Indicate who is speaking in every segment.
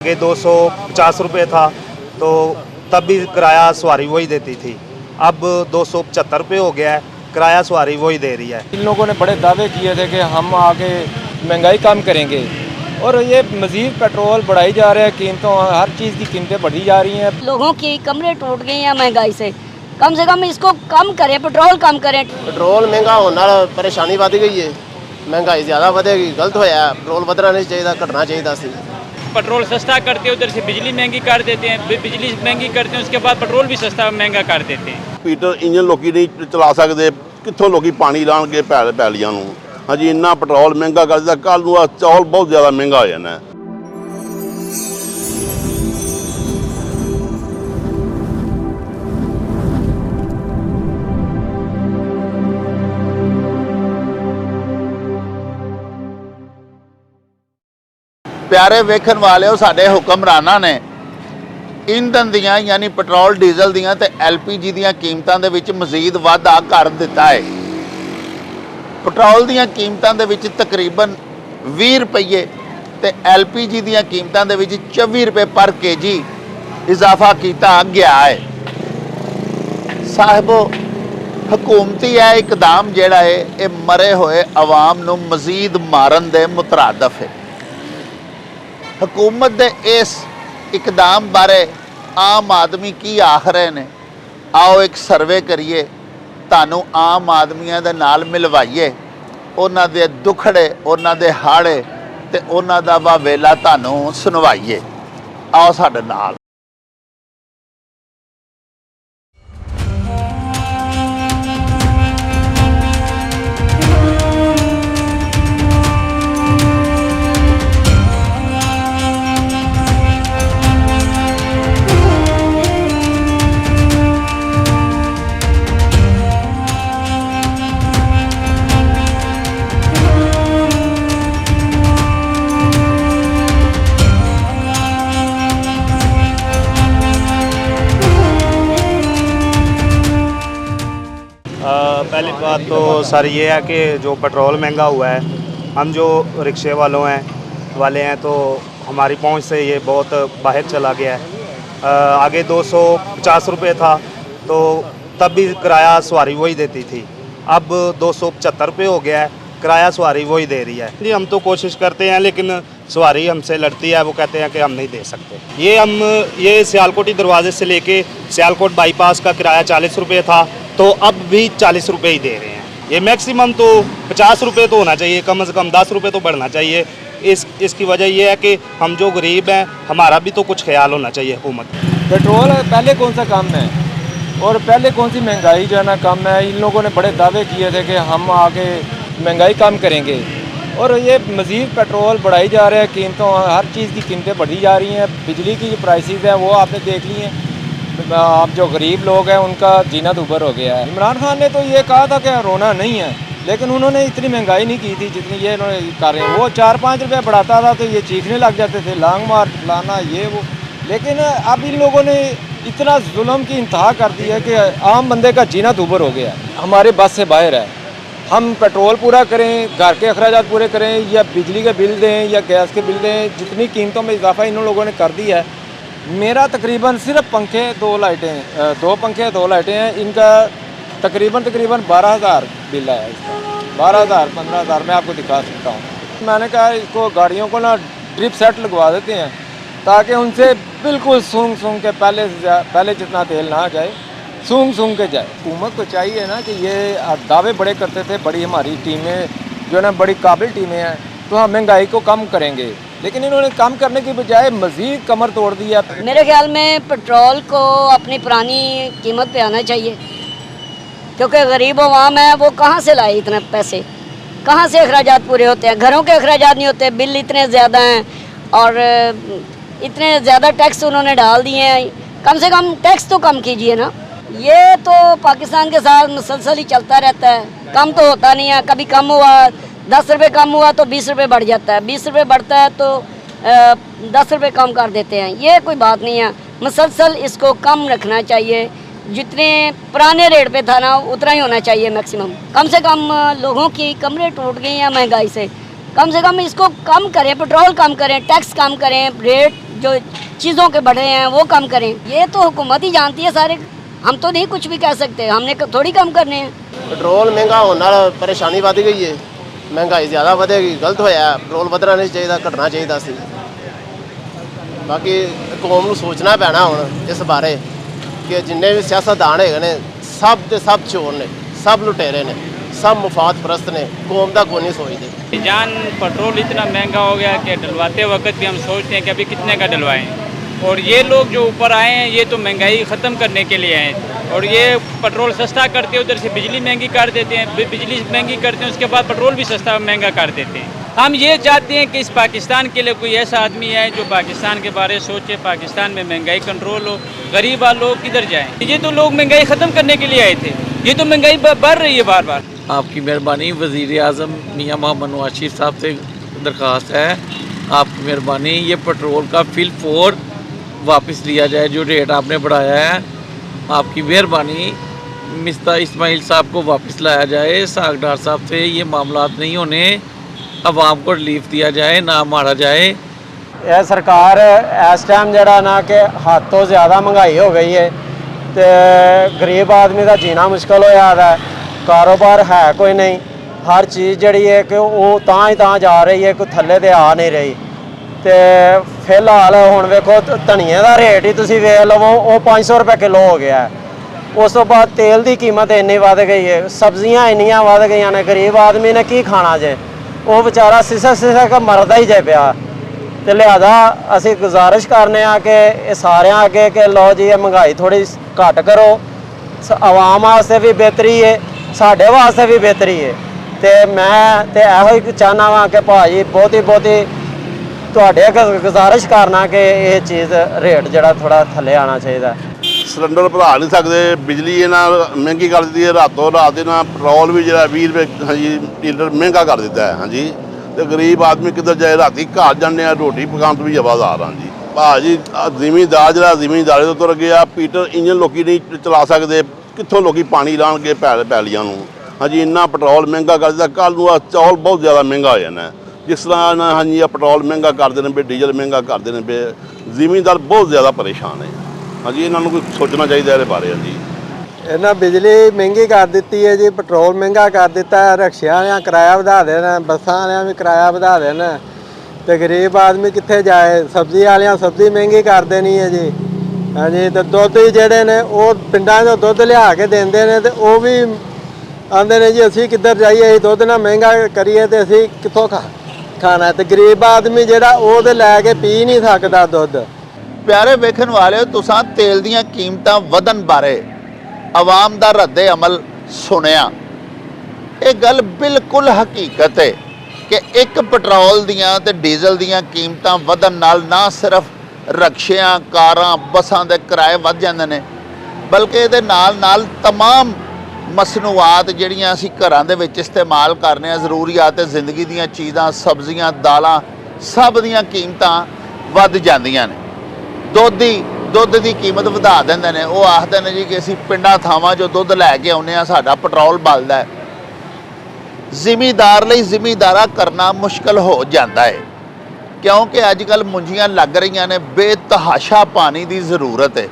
Speaker 1: आगे 250 रुपये था तो तब भी किराया सवारी वही देती थी। अब 275 रुपये हो गया है, किराया सवारी वही दे रही है।
Speaker 2: इन लोगों ने बड़े दावे किए थे कि हम आगे महंगाई कम करेंगे और ये मज़ीद पेट्रोल बढ़ाई जा रहे हैं, कीमतों हर चीज़ की कीमतें बढ़ी जा रही हैं।
Speaker 3: लोगों की कमरे टूट गई हैं महंगाई से कम इसको कम करें, पेट्रोल कम करें।
Speaker 4: पेट्रोल महंगा होने नाल परेशानी वध गई है, महंगाई ज़्यादा वधेगी, गलत होया। पेट्रोल बदलना नहीं चाहिए, घटना चाहिए सी।
Speaker 5: पेट्रोल सस्ता करते हैं, उधर से बिजली महंगी कर देते हैं, बिजली महंगी करते हैं, उसके बाद पेट्रोल भी सस्ता महंगा कर देते हैं।
Speaker 6: ਪੀਟਰ ਇੰਜਨ ਲੋਕੀ ਨਹੀਂ ਚਲਾ ਸਕਦੇ, ਕਿੱਥੋਂ ਲੋਕੀ ਪਾਣੀ ਲਾਣਗੇ ਪੈਲੀਆਂ ਨੂੰ। ਹਾਂਜੀ ਇੰਨਾ ਪੈਟਰੋਲ ਮਹਿੰਗਾ ਕਰ ਦਿੱਤਾ, ਕੱਲ੍ਹ ਨੂੰ ਚੌਲ ਬਹੁਤ ਜ਼ਿਆਦਾ ਮਹਿੰਗਾ ਹੋ ਜਾਣਾ।
Speaker 7: प्यारे वेखन वाले साडे हुक्मराना ने ईंधन दियां यानी पेट्रोल डीजल दियां ते LPG दियां कीमतां दे विच मजीद वाधा कर दिता है। पेट्रोल दियां कीमतां दे विच तकरीबन 20 रुपये ते LPG दियां कीमतां दे विच 24 रुपये पर kg इजाफा किया गया है। साहिबो हुकूमती है इकदाम जिहड़ा है ये मरे हुए अवाम नूं मजीद मारन दे मुतरादफ है। हुकूमत दे इस इकदाम बारे आम आदमी की आख रहे ने, आओ एक सर्वे करिए, तानू आम आदमियों दे नाल मिलवाइए, उन्हां दे दुखड़े उन्हां दे हाड़े ते उन्हां दा वावेला तानू सुनवाइए। आओ साडे नाल।
Speaker 1: पहली बात तो सर ये है कि जो पेट्रोल महंगा हुआ है, हम जो रिक्शे वाले हैं तो हमारी पहुंच से ये बहुत बाहर चला गया है। आगे 250 रुपये था तो तब भी किराया सवारी वही देती थी। अब 275 रुपये हो गया है, किराया सवारी वही दे रही है। जी हम तो कोशिश करते हैं लेकिन सवारी हमसे लड़ती है, वो कहते हैं कि हम नहीं दे सकते। ये सियालकोटी दरवाजे से लेके सियालकोट बाईपास का किराया 40 रुपये था तो अब भी 40 रुपये ही दे रहे हैं। ये मैक्सिमम तो 50 रुपये तो होना चाहिए, कम से कम 10 रुपये तो बढ़ना चाहिए। इसकी वजह ये है कि हम जो गरीब हैं हमारा भी तो कुछ ख्याल होना चाहिए हुकूमत।
Speaker 2: पेट्रोल पहले कौन सा कम है और पहले कौन सी महंगाई जो है ना कम है। इन लोगों ने बड़े दावे किए थे कि हम आगे महंगाई कम करेंगे और ये मज़ीद पेट्रोल बढ़ाई जा रहे हैं, कीमतों हर चीज़ की कीमतें बढ़ी जा रही हैं। बिजली की जो प्राइसेस हैं वो आपने देख ली हैं। आप जो गरीब लोग हैं उनका जीना दुभर हो गया है। इमरान खान ने तो ये कहा था कि रोना नहीं है, लेकिन उन्होंने इतनी महंगाई नहीं की थी जितनी ये इन्होंने कर रहे हैं। वो 4-5 रुपये बढ़ाता था तो ये चीखने लग जाते थे, लॉन्ग मार्च फलाना ये वो। लेकिन अब इन लोगों ने इतना जुल्म की इंतहा कर दी है कि आम बंदे का जीना दुभर हो गया है। हमारे बस से बाहर है, हम पेट्रोल पूरा करें, घर के अखराजात पूरे करें या बिजली के बिल दें या गैस के बिल दें, जितनी कीमतों में इजाफा इन लोगों ने कर दिया है। मेरा तकरीबन सिर्फ पंखे 2 लाइटें 2 पंखे 2 लाइटें हैं, इनका तकरीबन 12,000 बिल है। इसका 12,000 15,000 मैं आपको दिखा सकता हूँ। मैंने कहा इसको गाड़ियों को ना ड्रिप सेट लगवा देते हैं ताकि उनसे बिल्कुल सूंघ के पहले जितना तेल ना जाए, सूंघ के जाए। हुकूमत को चाहिए ना कि ये दावे बड़े करते थे, बड़ी हमारी टीमें जो है ना बड़ी काबिल टीमें हैं तो हम महंगाई को कम करेंगे, लेकिन इन्होंने कम करने की बजाय मज़ीद कमर तोड़ दी है।
Speaker 3: मेरे ख्याल में पेट्रोल को अपनी पुरानी कीमत पे आना चाहिए, क्योंकि गरीब अवाम है वो कहाँ से लाए इतने पैसे, कहाँ से अखराजात पूरे होते हैं। घरों के अखराजात नहीं होते, बिल इतने ज़्यादा हैं और इतने ज़्यादा टैक्स उन्होंने डाल दिए हैं। कम से कम टैक्स तो कम कीजिए ना। ये तो पाकिस्तान के साथ मुसलसल ही चलता रहता है, कम तो होता नहीं है। कभी कम हुआ 10 रुपये कम हुआ तो 20 रुपये बढ़ जाता है, 20 रुपये बढ़ता है तो 10 रुपये कम कर देते हैं। ये कोई बात नहीं है, मुसलसल इसको कम रखना चाहिए। जितने पुराने रेट पे था ना उतना ही होना चाहिए मैक्सिमम। कम से कम लोगों की कमरे टूट गई हैं महंगाई से कम इसको कम करें, पेट्रोल कम करें, टैक्स कम करें, रेट जो चीज़ों के बढ़ रहे हैं वो कम करें। ये तो हुकूमत ही जानती है सारे, हम तो नहीं कुछ भी कह सकते, हमने थोड़ी कम करने हैं।
Speaker 4: ਪੈਟਰੋਲ ਮਹਿੰਗਾ ਹੋਣ ਨਾਲ ਪਰੇਸ਼ਾਨੀ ਵੱਧ ਗਈ ਹੈ, ਮਹਿੰਗਾਈ ਜ਼ਿਆਦਾ ਵਧੇਗੀ, ਗਲਤ ਹੋਇਆ। ਪੈਟਰੋਲ ਵਧਣਾ ਨਹੀਂ ਚਾਹੀਦਾ, ਘਟਣਾ ਚਾਹੀਦਾ ਸੀ। ਬਾਕੀ ਕੌਮ ਨੂੰ ਸੋਚਣਾ ਪੈਣਾ ਹੁਣ ਇਸ ਬਾਰੇ ਕਿ ਜਿੰਨੇ ਵੀ ਸਿਆਸਤਦਾਨ ਹੈਗੇ ਨੇ ਸਭ ਦੇ ਸਭ ਚੋਰ ਨੇ, ਸਭ ਲੁਟੇਰੇ ਨੇ, सब मुफाद परस्त ने, कौम का कोई नहीं सोचते।
Speaker 5: जान पेट्रोल इतना महंगा हो गया कि डलवाते वक्त भी हम सोचते हैं कि अभी कितने का डलवाएं। और ये लोग जो ऊपर आए हैं ये तो महंगाई ख़त्म करने के लिए आए हैं, और ये पेट्रोल सस्ता करते हैं, उधर से बिजली महंगी कर देते हैं, बिजली महंगी करते हैं, उसके बाद पेट्रोल भी सस्ता महंगा कर देते हैं। हम ये चाहते हैं कि इस पाकिस्तान के लिए कोई ऐसा आदमी है जो पाकिस्तान के बारे में सोचे, पाकिस्तान में महंगाई कंट्रोल हो, गरीब लोग किधर जाएं। ये तो लोग महंगाई ख़त्म करने के लिए आए थे, ये तो महंगाई बढ़ रही है बार बार।
Speaker 8: आपकी मेहरबानी, वज़ीर आज़म मियाँ मोहम्मद नवाज शरीफ साहब से दरख्वास्त है, आपकी मेहरबानी ये पेट्रोल का फिल फोर वापस लिया जाए, जो रेट आपने बढ़ाया है। आपकी मेहरबानी, मिस्टर इस्माइल साहब को वापस लाया जाए, सागडार साहब से ये मामलात नहीं होने, आवाम को रिलीफ दिया जाए, ना मारा जाए।
Speaker 2: ਇਹ ਸਰਕਾਰ ਇਸ ਟਾਈਮ ਜਿਹੜਾ ਨਾ ਕਿ ਹੱਦ ਤੋਂ ਜ਼ਿਆਦਾ ਮਹਿੰਗਾਈ ਹੋ ਗਈ ਹੈ ਤੇ ਗਰੀਬ ਆਦਮੀ ਦਾ ਜੀਣਾ ਮੁਸ਼ਕਲ ਹੋਇਆ ਹੈ, ਕਾਰੋਬਾਰ ਹੈ ਕੋਈ ਨਹੀਂ, ਹਰ ਚੀਜ਼ ਜਿਹੜੀ ਹੈ ਕਿ ਉਹ ਤਾਂ ਹੀ ਤਾਂ ਜਾ ਰਹੀ ਹੈ, ਕੋਈ ਥੱਲੇ ਤੇ ਆ ਨਹੀਂ ਰਹੀ। ਤੇ ਫਿਲਹਾਲ ਹੁਣ ਵੇਖੋ ਧਨੀਏ ਦਾ ਰੇਟ ਹੀ ਤੁਸੀਂ ਵੇਖ ਲਵੋ, ਉਹ 500 ਰੁਪਏ ਕਿਲੋ ਹੋ ਗਿਆ। ਉਸ ਤੋਂ ਬਾਅਦ ਤੇਲ ਦੀ ਕੀਮਤ ਇੰਨੀ ਵੱਧ ਗਈ ਹੈ, ਸਬਜ਼ੀਆਂ ਇੰਨੀਆਂ ਵੱਧ ਗਈਆਂ ਨੇ, ਗਰੀਬ ਆਦਮੀ ਨੇ ਕੀ ਖਾਣਾ ਜੇ, ਉਹ ਵਿਚਾਰਾ ਸਿਸਕ ਕੇ ਮਰਦਾ ਹੀ ਜੇ ਪਿਆ। ਤੇ ਲਿਹਾਜ਼ਾ ਅਸੀਂ ਗੁਜ਼ਾਰਿਸ਼ ਕਰਨੇ ਆ ਕਿ ਇਹ ਸਾਰਿਆਂ ਅੱਗੇ ਕਿ ਲਓ ਜੀ ਇਹ ਮਹਿੰਗਾਈ ਥੋੜੀ ਘੱਟ ਕਰੋ, ਆਵਾਮ ਵਾਸਤੇ ਵੀ ਬਿਹਤਰੀ ਹੈ, ਸਾਡੇ ਵਾਸਤੇ ਵੀ ਬਿਹਤਰੀ ਹੈ। ਤੇ ਮੈਂ ਤੇ ਇਹੋ ਹੀ ਚਾਹੁੰਦਾ ਵਾਂ ਕਿ ਭਾਜੀ ਬਹੁਤੀ ਤੁਹਾਡੇ ਅੱਗੇ ਗੁਜ਼ਾਰਿਸ਼ ਕਰਨਾ ਕਿ ਇਹ ਚੀਜ਼ ਰੇਟ ਜਿਹੜਾ ਥੋੜਾ ਥੱਲੇ ਆਉਣਾ ਚਾਹੀਦਾ।
Speaker 6: ਸਿਲੰਡਰ ਭਰਾ ਨਹੀਂ ਸਕਦੇ, ਬਿਜਲੀ ਇਹਨਾਂ ਮਹਿੰਗੀ ਕਰ ਦਿੱਤੀ ਹੈ, ਰਾਤੋਂ ਰਾਤ ਇਹਨਾਂ ਪੈਟਰੋਲ ਵੀ ਜਿਹੜਾ 20 ਰੁਪਏ ਹਾਂਜੀ ਲੀਟਰ ਮਹਿੰਗਾ ਕਰ ਦਿੱਤਾ ਹੈ। ਹਾਂਜੀ, ਤੇ ਗਰੀਬ ਆਦਮੀ ਕਿੱਧਰ ਜਾਏ, ਰਾਤੀ ਘਰ ਜਾਂਦੇ ਆ, ਰੋਟੀ ਪਕਾਉਣ ਤੋਂ ਵੀ ਆਵਾਜ਼ਾਰ ਹਾਂ ਜੀ। ਭਾਜੀ ਜ਼ਿਮੀਂਦਾਰ ਜਿਹੜਾ ਜ਼ਿਮੀਂਦਾਰੀ ਤੋਂ ਤੁਰ ਗਿਆ, ਪੀਟਰ ਇੰਜਨ ਲੋਕੀ ਨਹੀਂ ਚਲਾ ਸਕਦੇ, ਕਿੱਥੋਂ ਲੋਕੀ ਪਾਣੀ ਲਾਉਣਗੇ ਪੈਲੀਆਂ ਨੂੰ। ਹਾਂਜੀ, ਇੰਨਾ ਪੈਟਰੋਲ ਮਹਿੰਗਾ ਕਰ ਦਿੱਤਾ, ਕੱਲ੍ਹ ਨੂੰ ਚੌਲ ਬਹੁਤ ਜ਼ਿਆਦਾ ਮਹਿੰਗਾ ਹੋ ਜਾਣਾ। ਜਿਸ ਤਰ੍ਹਾਂ ਨਾ ਹਾਂਜੀ ਆ ਪੈਟਰੋਲ ਮਹਿੰਗਾ ਕਰਦੇ ਨੇ ਪਏ, ਡੀਜ਼ਲ ਮਹਿੰਗਾ ਕਰਦੇ ਨੇ ਪਏ, ਜ਼ਿਮੀਂਦਾਰ ਬਹੁਤ ਜ਼ਿਆਦਾ ਪਰੇਸ਼ਾਨ ਹੈ। ਹਾਂਜੀ, ਇਹਨਾਂ ਨੂੰ ਕੋਈ ਸੋਚਣਾ ਚਾਹੀਦਾ ਇਹਦੇ ਬਾਰੇ। ਹਾਂਜੀ,
Speaker 2: ਇਹਨਾਂ ਬਿਜਲੀ ਮਹਿੰਗੀ ਕਰ ਦਿੱਤੀ ਹੈ ਜੀ, ਪੈਟਰੋਲ ਮਹਿੰਗਾ ਕਰ ਦਿੱਤਾ ਹੈ, ਰਿਕਸ਼ਿਆਂ ਵਾਲਿਆਂ ਕਿਰਾਇਆ ਵਧਾ ਦੇਣਾ, ਬੱਸਾਂ ਵਾਲਿਆਂ ਵੀ ਕਿਰਾਇਆ ਵਧਾ ਦੇਣਾ, ਤੇ ਗਰੀਬ ਆਦਮੀ ਕਿੱਥੇ ਜਾਏ। ਸਬਜ਼ੀ ਵਾਲਿਆਂ ਸਬਜ਼ੀ ਮਹਿੰਗੀ ਕਰ ਦੇਣੀ ਹੈ ਜੀ। ਹਾਂਜੀ, ਤੇ ਦੁੱਧ ਜਿਹੜੇ ਨੇ ਉਹ ਪਿੰਡਾਂ 'ਚੋਂ ਦੁੱਧ ਲਿਆ ਕੇ ਦਿੰਦੇ ਨੇ, ਤੇ ਉਹ ਵੀ ਆਉਂਦੇ ਨੇ ਜੀ ਅਸੀਂ ਕਿੱਧਰ ਜਾਈਏ, ਅਸੀਂ ਦੁੱਧ ਨਾ ਮਹਿੰਗਾ ਕਰੀਏ ਤੇ ਅਸੀਂ ਕਿੱਥੋਂ ਖਾਣਾ। ਤੇ ਗਰੀਬ ਆਦਮੀ ਜਿਹੜਾ ਉਹ ਤੇ ਲੈ ਕੇ ਪੀ ਨਹੀਂ ਸਕਦਾ ਦੁੱਧ।
Speaker 7: ਪਿਆਰੇ ਵੇਖਣ ਵਾਲਿਓ, ਤੁਸੀਂ ਤੇਲ ਦੀਆਂ ਕੀਮਤਾਂ ਵਧਣ ਬਾਰੇ ਆਵਾਮ ਦਾ ਰੱਦੇ ਅਮਲ ਸੁਣਿਆ। ਇਹ ਗੱਲ ਬਿਲਕੁਲ ਹਕੀਕਤ ਹੈ ਕਿ ਇੱਕ ਪੈਟਰੋਲ ਦੀਆਂ ਤੇ ਡੀਜ਼ਲ ਦੀਆਂ ਕੀਮਤਾਂ ਵਧਣ ਨਾਲ ਨਾ ਸਿਰਫ ਰਕਸ਼ਿਆਂ, ਕਾਰਾਂ, ਬੱਸਾਂ ਦੇ ਕਿਰਾਏ ਵੱਧ ਜਾਂਦੇ ਨੇ, ਬਲਕਿ ਇਹਦੇ ਨਾਲ ਤਮਾਮ ਮਸਨੂਆਤ ਜਿਹੜੀਆਂ ਅਸੀਂ ਘਰਾਂ ਦੇ ਵਿੱਚ ਇਸਤੇਮਾਲ ਕਰਨੇ ਆ, ਜ਼ਰੂਰੀਆਤ ਜ਼ਿੰਦਗੀ ਦੀਆਂ ਚੀਜ਼ਾਂ, ਸਬਜ਼ੀਆਂ, ਦਾਲਾਂ, ਸਭ ਦੀਆਂ ਕੀਮਤਾਂ ਵੱਧ ਜਾਂਦੀਆਂ ਨੇ। ਦੁੱਧ ਦੀ ਕੀਮਤ ਵਧਾ ਦਿੰਦੇ ਨੇ। ਉਹ ਆਖਦੇ ਨੇ ਜੀ ਕਿ ਅਸੀਂ ਪਿੰਡਾਂ ਥਾਵਾਂ 'ਚੋਂ ਦੁੱਧ ਲੈ ਕੇ ਆਉਂਦੇ ਹਾਂ, ਸਾਡਾ ਪੈਟਰੋਲ ਬਲਦਾ ਹੈ। ਜ਼ਿਮੀਂਦਾਰ ਲਈ ਜ਼ਿਮੀਂਦਾਰਾ ਕਰਨਾ ਮੁਸ਼ਕਲ ਹੋ ਜਾਂਦਾ ਹੈ, ਕਿਉਂਕਿ ਅੱਜ ਕੱਲ੍ਹ ਮੁੰਜੀਆਂ ਲੱਗ ਰਹੀਆਂ ਨੇ, ਬੇਤਹਾਸ਼ਾ ਪਾਣੀ ਦੀ ਜ਼ਰੂਰਤ ਹੈ,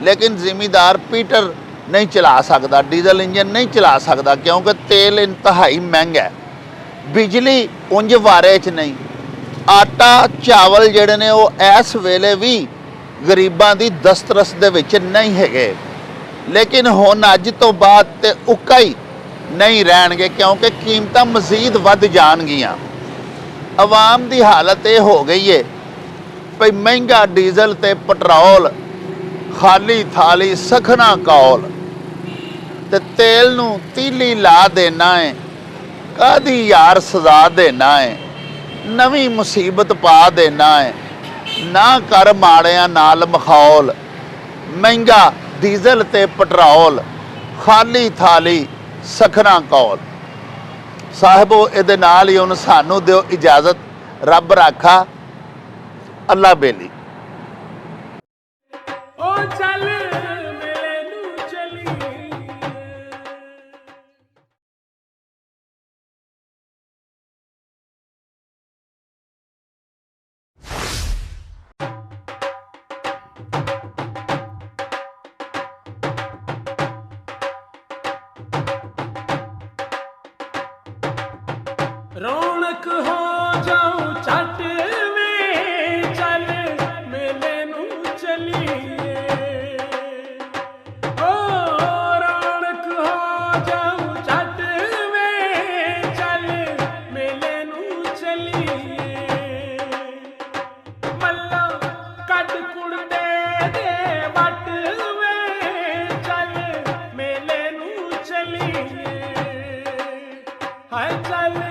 Speaker 7: ਲੇਕਿਨ ਜ਼ਿਮੀਂਦਾਰ ਪੀਟਰ ਨਹੀਂ ਚਲਾ ਸਕਦਾ, ਡੀਜ਼ਲ ਇੰਜਨ ਨਹੀਂ ਚਲਾ ਸਕਦਾ, ਕਿਉਂਕਿ ਤੇਲ ਇੰਤਹਾਈ ਮਹਿੰਗਾ ਹੈ। ਬਿਜਲੀ ਉਂਝ ਵਾਰੇ 'ਚ ਨਹੀਂ, ਆਟਾ ਚਾਵਲ ਜਿਹੜੇ ਨੇ ਉਹ ਇਸ ਵੇਲੇ ਵੀ ਗਰੀਬਾਂ ਦੀ ਦਸਤਰਸ ਦੇ ਵਿੱਚ ਨਹੀਂ ਹੈਗੇ, ਲੇਕਿਨ ਹੁਣ ਅੱਜ ਤੋਂ ਬਾਅਦ ਤੇ ਉੱਕਾ ਹੀ ਨਹੀਂ ਰਹਿਣਗੇ, ਕਿਉਂਕਿ ਕੀਮਤਾਂ ਮਜ਼ੀਦ ਵੱਧ ਜਾਣਗੀਆਂ। ਆਵਾਮ ਦੀ ਹਾਲਤ ਇਹ ਹੋ ਗਈ ਹੈ ਭਈ ਮਹਿੰਗਾ ਡੀਜ਼ਲ ਤੇ ਪੈਟਰੋਲ, ਖਾਲੀ ਥਾਲੀ ਸਖਣਾ ਕੌਲ, ਤੇ ਤੇਲ ਨੂੰ ਤੀਲੀ ਲਾ ਦੇਣਾ ਹੈ, ਕਾਹਦੀ ਯਾਰ ਸਜ਼ਾ ਦੇਣਾ ਹੈ, ਨਵੀਂ ਮੁਸੀਬਤ ਪਾ ਦੇਣਾ ਹੈ, ਨਾ ਕਰ ਮਾੜਿਆਂ ਨਾਲ ਮਖੌਲ, ਮਹਿੰਗਾ ਡੀਜ਼ਲ ਤੇ ਪੈਟਰੋਲ, ਖਾਲੀ ਥਾਲੀ ਸਖਣਾ ਕੌਲ। ਸਾਹਿਬੋ, ਇਹਦੇ ਨਾਲ ਹੀ ਹੁਣ ਸਾਨੂੰ ਦਿਓ ਇਜਾਜ਼ਤ, ਰੱਬ ਰਾਖਾ, ਅੱਲਾ ਬੇਲੀ।
Speaker 9: रौनक हो जाऊं चट में चल मेले नू चलिए ओ रौनक हो जाऊं चट में चल मेले नू चलिए मल्ला कट कुड़ते दे वट में चल मेले नू चलिए हाय चल